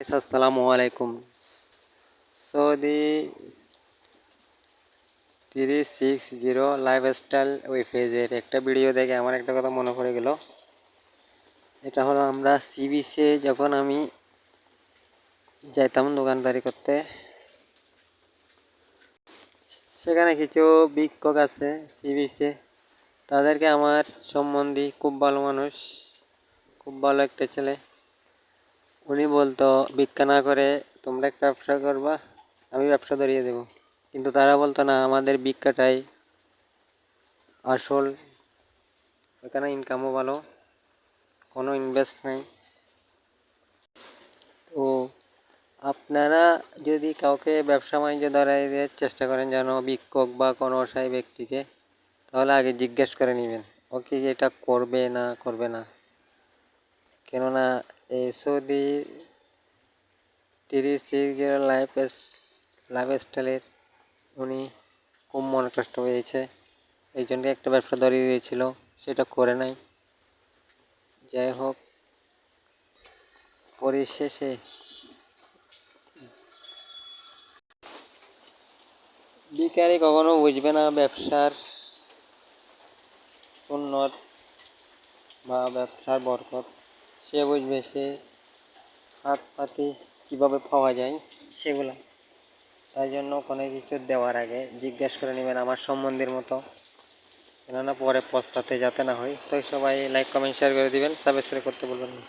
আসসালামু আলাইকুম। Saudi 360 lifestyle ওই পেজের একটা ভিডিও দেখে আমার একটা কথা মনে পড়ে গেল। এটা হলো আমরা সি বিচে যখন আমি যাইতাম দোকানদারি করতে, সেখানে কিছু ভিক্ষুক আছে সি বিচে। তাদেরকে আমার সম্বন্ধী খুব ভালো মানুষ, খুব ভালো একটা ছেলে। উনি বলতো ভিক্ষা না করে তোমরা একটা ব্যবসা করবা, আমি ব্যবসা ধরিয়ে দেবো। কিন্তু তারা বলতো না, আমাদের ভিক্ষাটাই আসল, এখানে ইনকামও ভালো, কোনো ইনভেস্ট নাই। তো আপনারা যদি কাউকে ব্যবসা বাণিজ্য ধরাই দেওয়ার চেষ্টা করেন, যেন ভিক্ষুক বা কোনো অসহায় ব্যক্তিকে, তাহলে আগে জিজ্ঞেস করে নেবেন ও কি এটা করবে না করবে না। কেননা এই সৌদি 360 লাইফস্টাইলের উনি খুব মনে কষ্ট পেয়েছে, এই জন্য একটা ব্যবসা ধরিয়ে দিয়েছিল, সেটা করে নাই। যাই হোক, পরিশেষে ভিখারি কখনো বুঝবে না ব্যবসার সুন্নত বা ব্যবসার বরকত। সে বুঝবে সে হাত পাতি কীভাবে পাওয়া যায় সেগুলো। তাই জন্য কোনো কিছু দেওয়ার আগে জিজ্ঞেস করে নেবেন আমার সম্বন্ধের মতো, কেননা পরে পস্তাতে যাতে না হয়। তো সবাই লাইক কমেন্ট শেয়ার করে দিবেন, সাবস্ক্রাইব করতে বলবেন না।